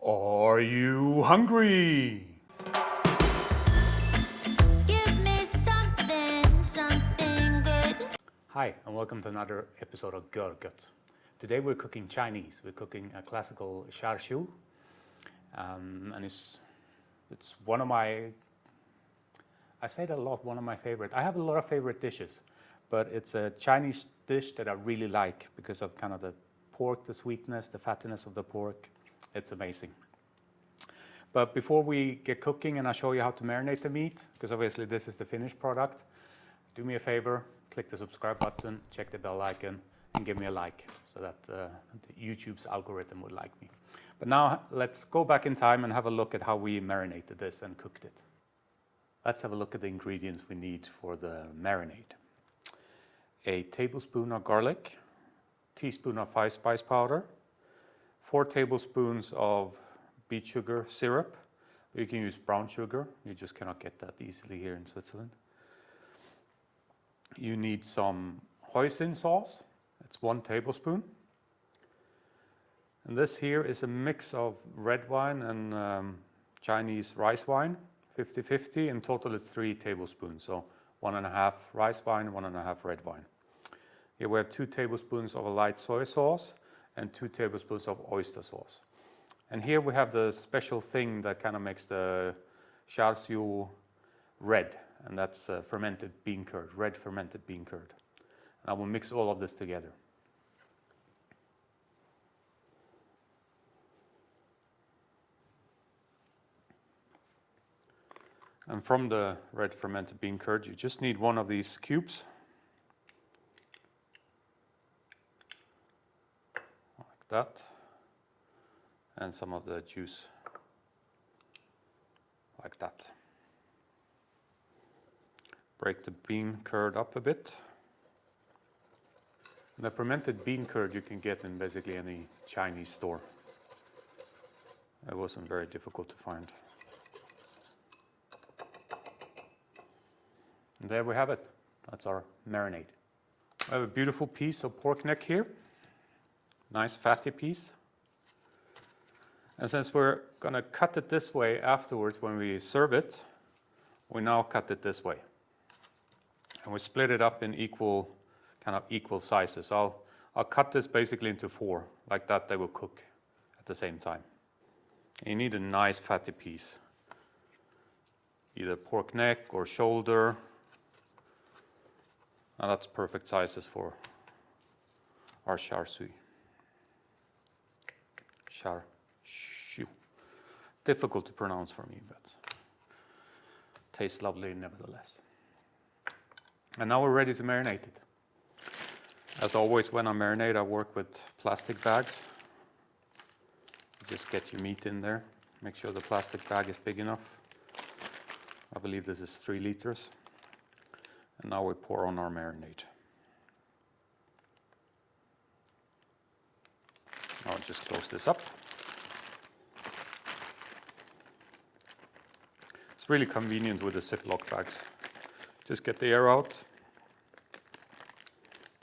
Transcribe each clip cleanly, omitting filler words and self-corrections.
Are you hungry? Give me something good. Hi, and welcome to another episode of Görgött. Today we're cooking Chinese. We're cooking a classical Char Siu, and it's one of my, I say that a lot, one of my favorite. I have a lot of favorite dishes, but it's a Chinese dish that I really like because of kind of the pork, the sweetness, the fattiness of the pork. It's amazing. But before we get cooking and I show you how to marinate the meat, because obviously this is the finished product, do me a favor, click the subscribe button, check the bell icon, and give me a like so that YouTube's algorithm would like me. But now let's go back in time and have a look at how we marinated this and cooked it. Let's have a look at the ingredients we need for the marinade. A tablespoon of garlic, teaspoon of 5 spice powder, 4 tablespoons of beet sugar syrup. You can use brown sugar, you just cannot get that easily here in Switzerland. You need some Hoisin Sauce, it's 1 tablespoon. And this here is a mix of red wine and Chinese rice wine, 50-50. In total it's 3 tablespoons, so 1.5 rice wine, 1.5 red wine. Here we have 2 tablespoons of a light soy sauce and 2 tablespoons of oyster sauce. And here we have the special thing that kind of makes the Char Siu red, and that's fermented bean curd, red fermented bean curd. And I will mix all of this together. And from the red fermented bean curd, you just need 1 of these cubes. Like that. And some of the juice like that. Break the bean curd up a bit. And the fermented bean curd you can get in basically any Chinese store. It wasn't very difficult to find. And there we have it. That's our marinade. I have a beautiful piece of pork neck here. Nice fatty piece. And since we're going to cut it this way afterwards when we serve it, we now cut it this way. And we split it up in equal sizes. I'll cut this basically into 4, like that they will cook at the same time. And you need a nice fatty piece, either pork neck or shoulder. And that's perfect sizes for our Char Siu. Char Siu. Difficult to pronounce for me, but tastes lovely nevertheless. And now we're ready to marinate it. As always, when I marinate, I work with plastic bags. Just get your meat in there. Make sure the plastic bag is big enough. I believe this is 3 liters. And now we pour on our marinade. I'll just close this up. It's really convenient with the Ziploc bags. Just get the air out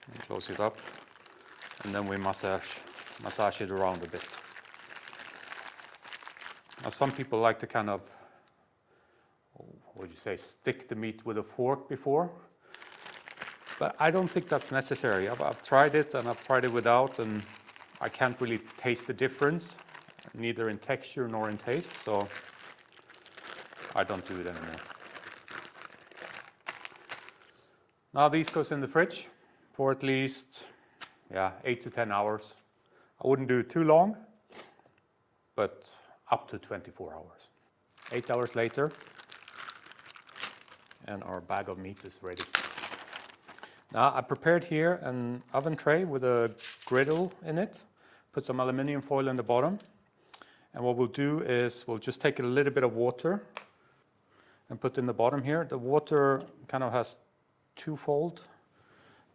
and close it up, and then we massage it around a bit. Now some people like to kind of, what do you say, stick the meat with a fork before, but I don't think that's necessary. I've tried it and I've tried it without, and I can't really taste the difference, neither in texture nor in taste, so I don't do it anymore. Now these goes in the fridge for at least 8 to 10 hours. I wouldn't do it too long, but up to 24 hours. 8 hours later, and our bag of meat is ready. Now I prepared here an oven tray with a griddle in it. Put some aluminum foil in the bottom. And what we'll do is we'll just take a little bit of water and put in the bottom here. The water kind of has twofold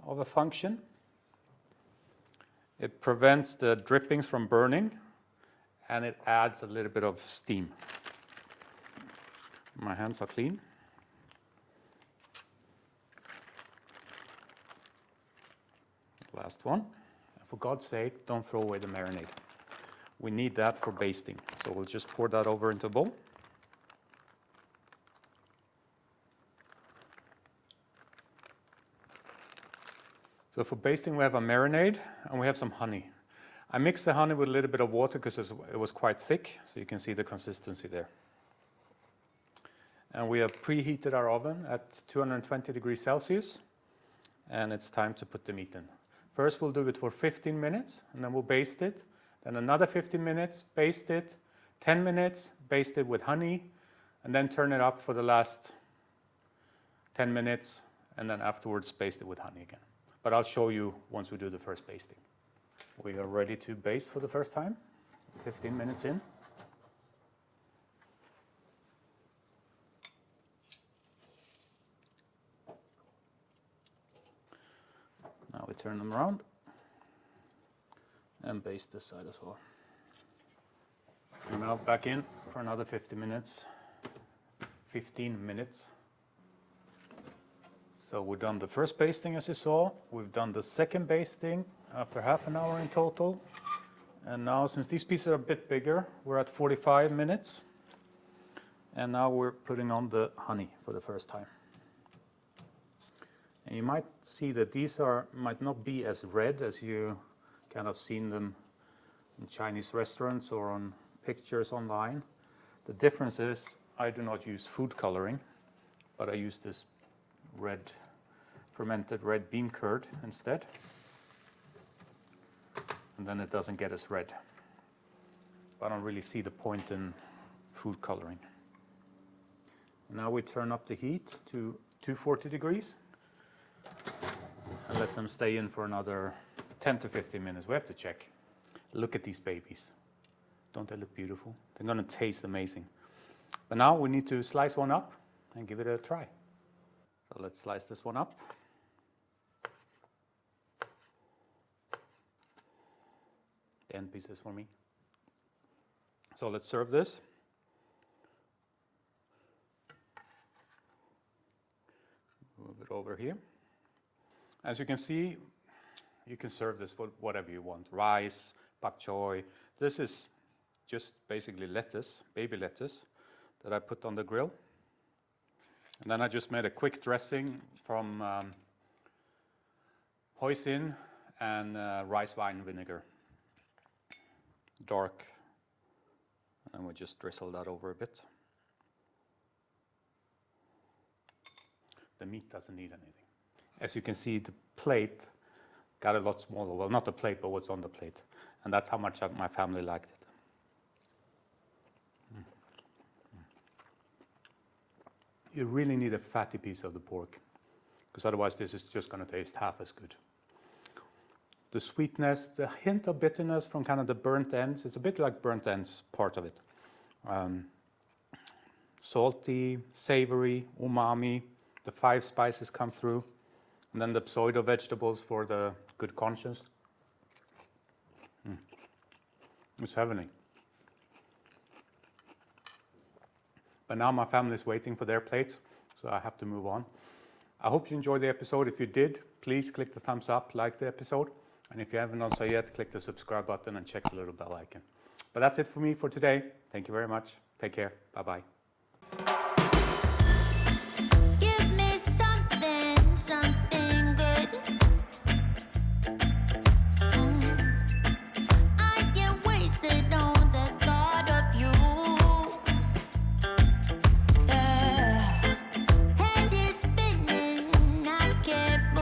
of a function. It prevents the drippings from burning, and it adds a little bit of steam. My hands are clean. Last one. For God's sake, don't throw away the marinade. we need that for basting. So we'll just pour that over into a bowl. So for basting, we have a marinade and we have some honey. I mixed the honey with a little bit of water because it was quite thick, so you can see the consistency there. And we have preheated our oven at 220 degrees Celsius, and it's time to put the meat in. First, we'll do it for 15 minutes, and then we'll baste it. Then another 15 minutes, baste it. 10 minutes, baste it with honey, and then turn it up for the last 10 minutes, and then afterwards baste it with honey again. But I'll show you once we do the first basting. We are ready to baste for the first time, 15 minutes in. Now we turn them around and baste this side as well. And now back in for another 15 minutes. So we've done the first basting as you saw. We've done the second basting after half an hour in total. And now since these pieces are a bit bigger, we're at 45 minutes. And now we're putting on the honey for the first time. And you might see that these might not be as red as you kind of seen them in Chinese restaurants or on pictures online. The difference is I do not use food coloring, but I use this fermented red bean curd instead. And then it doesn't get as red. But I don't really see the point in food coloring. Now we turn up the heat to 240 degrees and let them stay in for another 10 to 15 minutes. We have to check. Look at these babies. Don't they look beautiful? They're going to taste amazing. But now we need to slice one up and give it a try. So let's slice this one up. The end pieces for me. So let's serve this. Move it over here. As you can see, you can serve this with whatever you want. Rice, pak choy. This is just basically lettuce, baby lettuce, that I put on the grill. And then I just made a quick dressing from hoisin and rice wine vinegar. Dark. And we just drizzle that over a bit. The meat doesn't need anything. As you can see, the plate got a lot smaller. Well, not the plate, but what's on the plate. And that's how much my family liked it. You really need a fatty piece of the pork, because otherwise this is just going to taste half as good. The sweetness, the hint of bitterness from kind of the burnt ends, it's a bit like burnt ends, part of it. Salty, savory, umami, the 5 spices come through, and then the pseudo vegetables for the good conscience. It's heavenly. But now my family is waiting for their plates, so I have to move on. I hope you enjoyed the episode. If you did, please click the thumbs up, like the episode. And if you haven't done so yet, click the subscribe button and check the little bell icon. But that's it for me for today. Thank you very much. Take care. Bye-bye.